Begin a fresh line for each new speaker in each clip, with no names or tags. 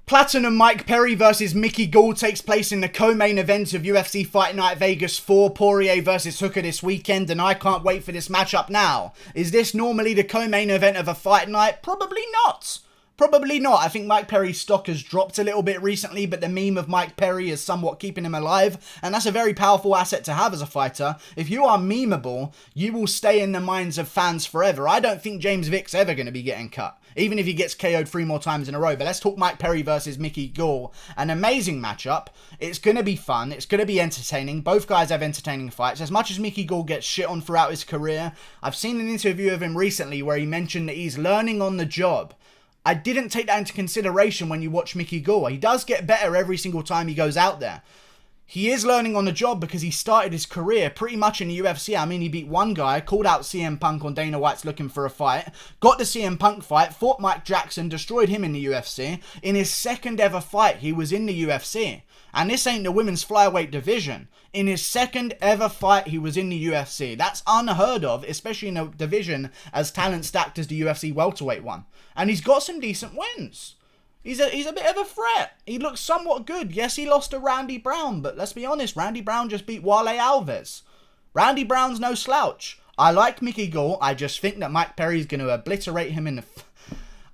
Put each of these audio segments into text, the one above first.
Platinum Mike Perry versus Mickey Gall takes place in the co-main event of UFC Fight Night Vegas 4, Poirier versus Hooker this weekend, and I can't wait for this matchup now. Is this normally the co-main event of a fight night? Probably not. Probably not. I think Mike Perry's stock has dropped a little bit recently, but the meme of Mike Perry is somewhat keeping him alive, and that's a very powerful asset to have as a fighter. If you are memeable, you will stay in the minds of fans forever. I don't think James Vick's ever going to be getting cut, even if he gets KO'd 3 more times in a row. But let's talk Mike Perry versus Mickey Gall. An amazing matchup. It's going to be fun. It's going to be entertaining. Both guys have entertaining fights. As much as Mickey Gall gets shit on throughout his career, I've seen an interview of him recently where he mentioned that he's learning on the job. I didn't take that into consideration when you watch Mickey Gall. He does get better every single time he goes out there. He is learning on the job because he started his career pretty much in the UFC. I mean, he beat one guy, called out CM Punk on Dana White's looking for a fight, got the CM Punk fight, fought Mike Jackson, destroyed him in the UFC. In his second ever fight, he was in the UFC. And this ain't the women's flyweight division. In his second ever fight, he was in the UFC. That's unheard of, especially in a division as talent stacked as the UFC welterweight one. And he's got some decent wins. He's a bit of a threat. He looks somewhat good. Yes, he lost to Randy Brown, but let's be honest, Randy Brown just beat Wale Alves. Randy Brown's no slouch. I like Mickey Gall. I just think that Mike Perry's going to obliterate him in the...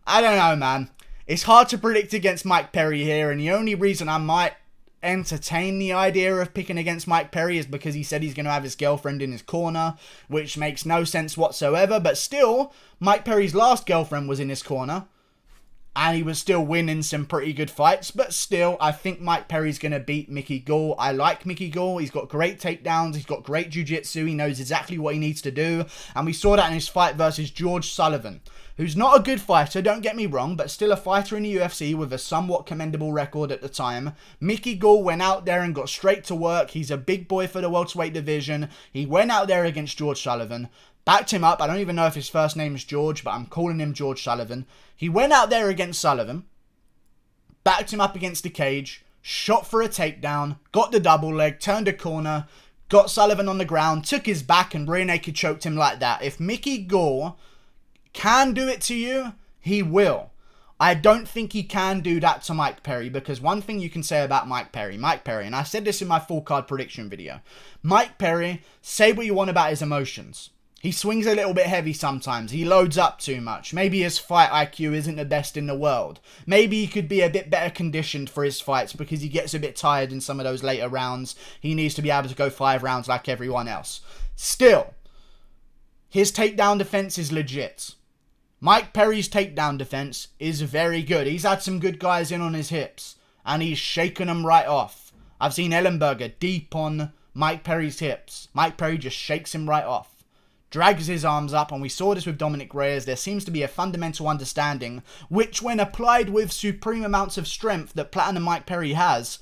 I don't know, man. It's hard to predict against Mike Perry here, and the only reason I might entertain the idea of picking against Mike Perry is because he said he's going to have his girlfriend in his corner, which makes no sense whatsoever. But still, Mike Perry's last girlfriend was in his corner, and he was still winning some pretty good fights. But still, I think Mike Perry's going to beat Mickey Gall. I like Mickey Gall. He's got great takedowns. He's got great jiu-jitsu. He knows exactly what he needs to do. And we saw that in his fight versus George Sullivan, who's not a good fighter, don't get me wrong, but still a fighter in the UFC with a somewhat commendable record at the time. Mickey Gall went out there and got straight to work. He's a big boy for the welterweight division. He went out there against George Sullivan, backed him up. I don't even know if his first name is George, but I'm calling him George Sullivan. He went out there against Sullivan, backed him up against the cage, shot for a takedown, got the double leg, turned a corner, got Sullivan on the ground, took his back and rear naked choked him like that. If Mickey Gall can do it to you, he will. I don't think he can do that to Mike Perry, because one thing you can say about Mike Perry, and I said this in my full card prediction video, Mike Perry, say what you want about his emotions. He swings a little bit heavy sometimes. He loads up too much. Maybe his fight IQ isn't the best in the world. Maybe he could be a bit better conditioned for his fights because he gets a bit tired in some of those later rounds. He needs to be able to go 5 rounds like everyone else. Still, his takedown defense is legit. Mike Perry's takedown defense is very good. He's had some good guys in on his hips, and he's shaken them right off. I've seen Ellenberger deep on Mike Perry's hips. Mike Perry just shakes him right off, drags his arms up, and we saw this with Dominic Reyes. There seems to be a fundamental understanding, which when applied with supreme amounts of strength that Platinum Mike Perry has,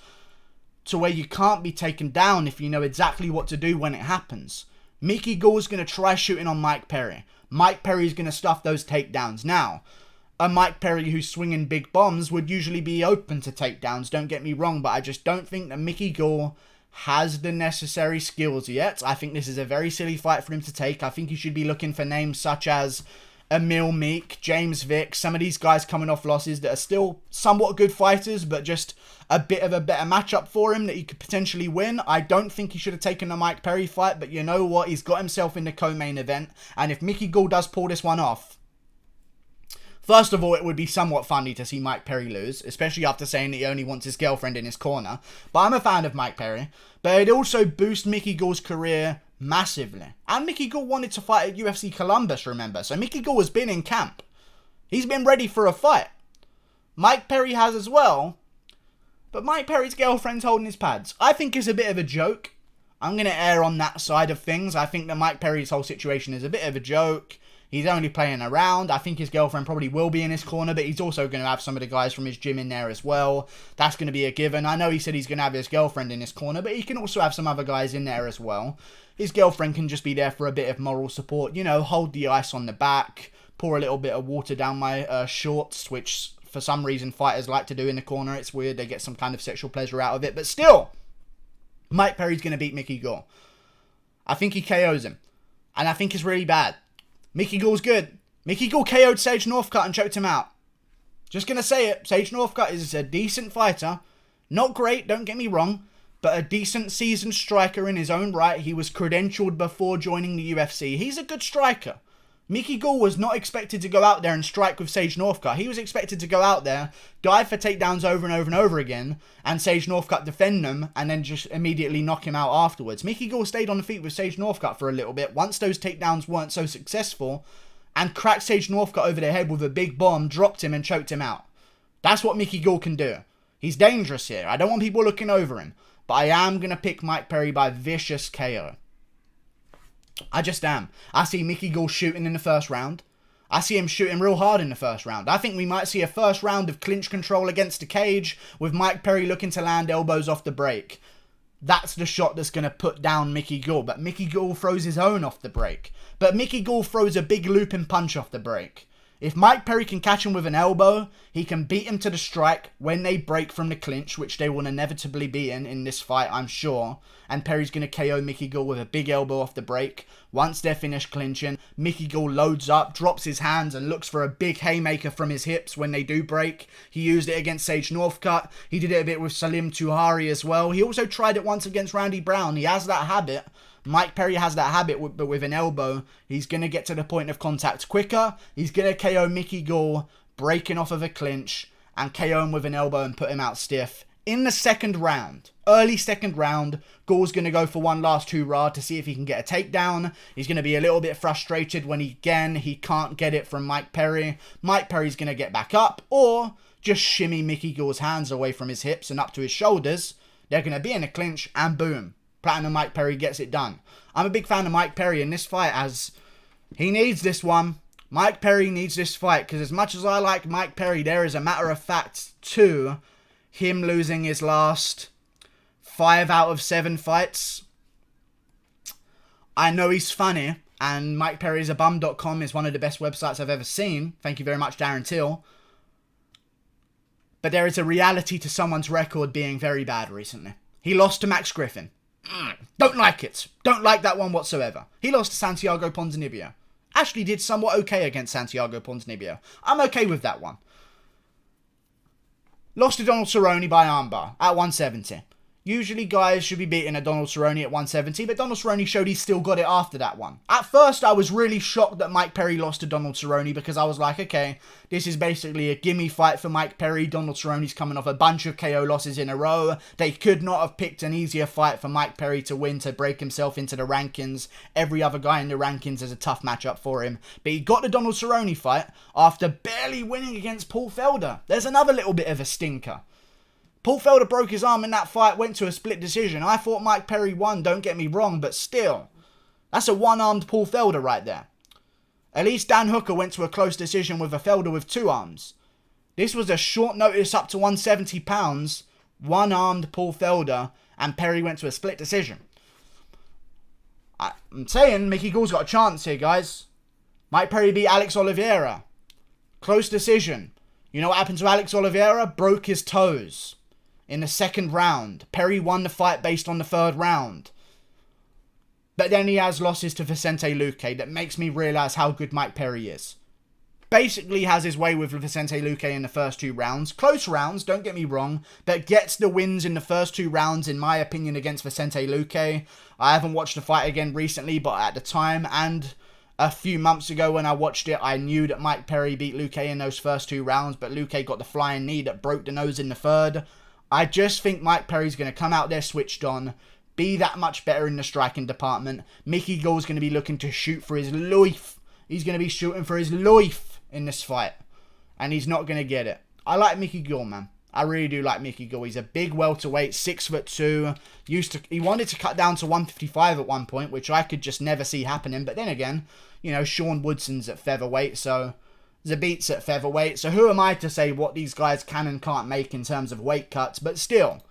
to where you can't be taken down if you know exactly what to do when it happens. Mickey Gall's going to try shooting on Mike Perry. Mike Perry's going to stuff those takedowns. Now, a Mike Perry who's swinging big bombs would usually be open to takedowns, don't get me wrong, but I just don't think that Mickey Gall has the necessary skills yet. I think this is a very silly fight for him to take. I think he should be looking for names such as Emil Meek, James Vick, some of these guys coming off losses that are still somewhat good fighters, but just a bit of a better matchup for him that he could potentially win. I don't think he should have taken the Mike Perry fight, but you know what? He's got himself in the co-main event, and if Mickey Gall does pull this one off, first of all, it would be somewhat funny to see Mike Perry lose, especially after saying that he only wants his girlfriend in his corner. But I'm a fan of Mike Perry. But it'd also boost Mickey Gall's career massively. And Mickey Gall wanted to fight at UFC Columbus, remember? So Mickey Gall has been in camp. He's been ready for a fight. Mike Perry has as well. But Mike Perry's girlfriend's holding his pads. I think it's a bit of a joke. I'm going to err on that side of things. I think that Mike Perry's whole situation is a bit of a joke. He's only playing around. I think his girlfriend probably will be in his corner, but he's also going to have some of the guys from his gym in there as well. That's going to be a given. I know he said he's going to have his girlfriend in his corner, but he can also have some other guys in there as well. His girlfriend can just be there for a bit of moral support. You know, hold the ice on the back, pour a little bit of water down my shorts, which for some reason fighters like to do in the corner. It's weird. They get some kind of sexual pleasure out of it. But still, Mike Perry's going to beat Mickey Gall. I think he KOs him. And I think it's really bad. Mickey Gall's good. Mickey Gall KO'd Sage Northcutt and choked him out. Just going to say it. Sage Northcutt is a decent fighter. Not great, don't get me wrong, but a decent seasoned striker in his own right. He was credentialed before joining the UFC. He's a good striker. Mickey Gall was not expected to go out there and strike with Sage Northcutt. He was expected to go out there, dive for takedowns over and over and over again, and Sage Northcutt defend them, and then just immediately knock him out afterwards. Mickey Gall stayed on the feet with Sage Northcutt for a little bit, once those takedowns weren't so successful, and cracked Sage Northcutt over the head with a big bomb, dropped him and choked him out. That's what Mickey Gall can do. He's dangerous here. I don't want people looking over him, but I am going to pick Mike Perry by vicious KO. I just am. I see Mickey Gall shooting in the first round. I see him shooting real hard in the first round. I think we might see a first round of clinch control against the cage with Mike Perry looking to land elbows off the break. That's the shot that's going to put down Mickey Gall. But Mickey Gall throws his own off the break. But Mickey Gall throws a big looping punch off the break. If Mike Perry can catch him with an elbow, he can beat him to the strike when they break from the clinch, which they will inevitably be in this fight, I'm sure. And Perry's going to KO Mickey Gall with a big elbow off the break. Once they're finished clinching, Mickey Gall loads up, drops his hands and looks for a big haymaker from his hips when they do break. He used it against Sage Northcutt. He did it a bit with Salim Touhari as well. He also tried it once against Randy Brown. He has that habit. Mike Perry has that habit, but with an elbow, he's going to get to the point of contact quicker. He's going to KO Mickey Gall, breaking off of a clinch, and KO him with an elbow and put him out stiff. In the second round, early second round, Gall's going to go for one last hoorah to see if he can get a takedown. He's going to be a little bit frustrated when he can't get it from Mike Perry. Mike Perry's going to get back up, or just shimmy Mickey Gall's hands away from his hips and up to his shoulders. They're going to be in a clinch, and boom. Platinum Mike Perry gets it done. I'm a big fan of Mike Perry in this fight, as he needs this one. Mike Perry needs this fight, because as much as I like Mike Perry, there is a matter of fact to him losing his last 5 out of 7 fights. I know he's funny, and MikePerry'sABum.com is one of the best websites I've ever seen. Thank you very much, Darren Till. But there is a reality to someone's record being very bad recently. He lost to Max Griffin. Don't like it. Don't like that one whatsoever. He lost to Santiago Ponzinibbio. Actually did somewhat okay against Santiago Ponzinibbio. I'm okay with that one. Lost to Donald Cerrone by armbar at 170. Usually guys should be beating a Donald Cerrone at 170, but Donald Cerrone showed he still got it after that one. At first, I was really shocked that Mike Perry lost to Donald Cerrone, because I was like, okay, this is basically a gimme fight for Mike Perry. Donald Cerrone's coming off a bunch of KO losses in a row. They could not have picked an easier fight for Mike Perry to win, to break himself into the rankings. Every other guy in the rankings is a tough matchup for him. But he got the Donald Cerrone fight after barely winning against Paul Felder. There's another little bit of a stinker. Paul Felder broke his arm in that fight, went to a split decision. I thought Mike Perry won, don't get me wrong, but still. That's a one-armed Paul Felder right there. At least Dan Hooker went to a close decision with a Felder with 2 arms. This was a short notice up to 170 pounds, one-armed Paul Felder, and Perry went to a split decision. I'm saying Mickey Gall's got a chance here, guys. Mike Perry beat Alex Oliveira. Close decision. You know what happened to Alex Oliveira? Broke his toes. In the second round. Perry won the fight based on the third round. But then he has losses to Vicente Luque that makes me realise how good Mike Perry is. Basically has his way with Vicente Luque in the first 2 rounds. Close rounds, don't get me wrong, but gets the wins in the first 2 rounds, in my opinion, against Vicente Luque. I haven't watched the fight again recently, but at the time and a few months ago when I watched it, I knew that Mike Perry beat Luque in those first 2 rounds, but Luque got the flying knee that broke the nose in the third. I just think Mike Perry's going to come out there switched on, be that much better in the striking department. Mickey Gall's going to be looking to shoot for his life. He's going to be shooting for his life in this fight. And he's not going to get it. I like Mickey Gall, man. I really do like Mickey Gall. He's a big welterweight, 6'2". He wanted to cut down to 155 at one point, which I could just never see happening. But then again, you know, Sean Woodson's at featherweight, so Zabit's at featherweight, so who am I to say what these guys can and can't make in terms of weight cuts? But still,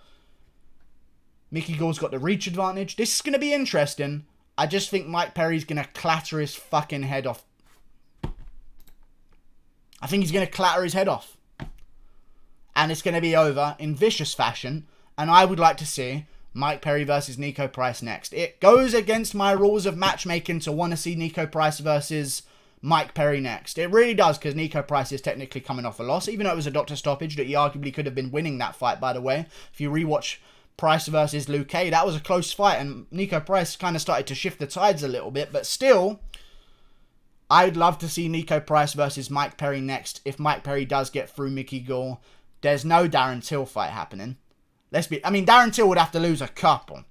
Mickey Gall's got the reach advantage. This is going to be interesting. I just think Mike Perry's going to clatter his fucking head off. I think he's going to clatter his head off. And it's going to be over in vicious fashion. And I would like to see Mike Perry versus Nico Price next. It goes against my rules of matchmaking to want to see Nico Price versus Mike Perry next. It really does, because Nico Price is technically coming off a loss, even though it was a doctor stoppage that he arguably could have been winning that fight, by the way. If you rewatch Price versus Luke Hay, that was a close fight, and Nico Price kind of started to shift the tides a little bit, but still, I'd love to see Nico Price versus Mike Perry next if Mike Perry does get through Mickey Gall. There's no Darren Till fight happening. Darren Till would have to lose a couple.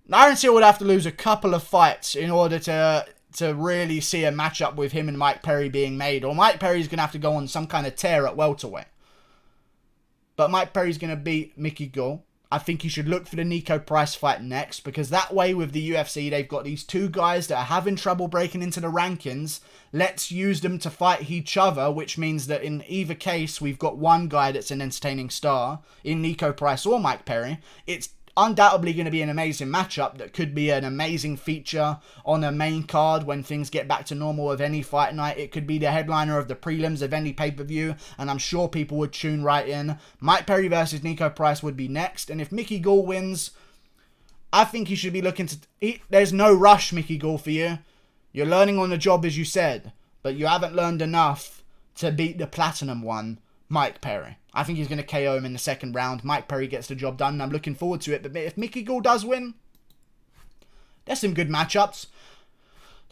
Darren Till would have to lose a couple of fights in order to really see a matchup with him and Mike Perry being made. Or Mike Perry's going to have to go on some kind of tear at welterweight. But Mike Perry's going to beat Mickey Gall. I think you should look for the Nico Price fight next, because that way with the UFC, they've got these two guys that are having trouble breaking into the rankings. Let's use them to fight each other, which means that in either case, we've got one guy that's an entertaining star in Nico Price or Mike Perry. It's undoubtedly going to be an amazing matchup that could be an amazing feature on a main card when things get back to normal of any fight night. It could be the headliner of the prelims of any pay-per-view, and I'm sure people would tune right in. Mike Perry versus Nico Price would be next, and if Mickey Gall wins, I think you should be looking to... There's no rush, Mickey Gall, for you. You're learning on the job, as you said, but you haven't learned enough to beat the Platinum one, Mike Perry. I think he's going to KO him in the second round. Mike Perry gets the job done, and I'm looking forward to it. But if Mickey Gall does win, there's some good matchups.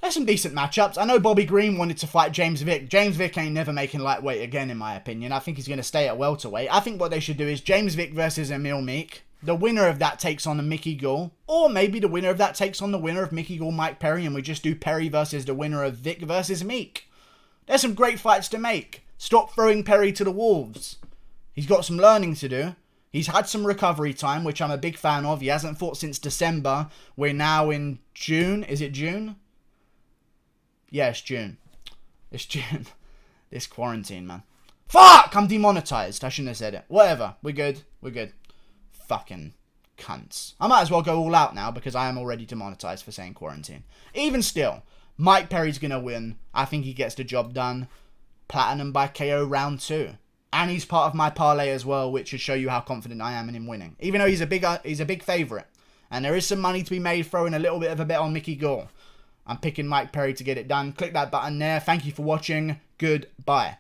There's some decent matchups. I know Bobby Green wanted to fight James Vick. James Vick ain't never making lightweight again, in my opinion. I think he's going to stay at welterweight. I think what they should do is James Vick versus Emil Meek. The winner of that takes on the Mickey Gall. Or maybe the winner of that takes on the winner of Mickey Gall, Mike Perry, and we just do Perry versus the winner of Vick versus Meek. There's some great fights to make. Stop throwing Perry to the wolves. He's got some learning to do. He's had some recovery time, which I'm a big fan of. He hasn't fought since December. We're now in June. Is it June? Yeah, it's June. It's June. This quarantine, man. Fuck! I'm demonetized. I shouldn't have said it. Whatever. We're good. We're good. Fucking cunts. I might as well go all out now because I am already demonetized for saying quarantine. Even still, Mike Perry's going to win. I think he gets the job done. Platinum by KO round 2. And he's part of my parlay as well, which should show you how confident I am in him winning. Even though he's a big favourite. And there is some money to be made throwing a little bit of a bet on Mickey Gall. I'm picking Mike Perry to get it done. Click that button there. Thank you for watching. Goodbye.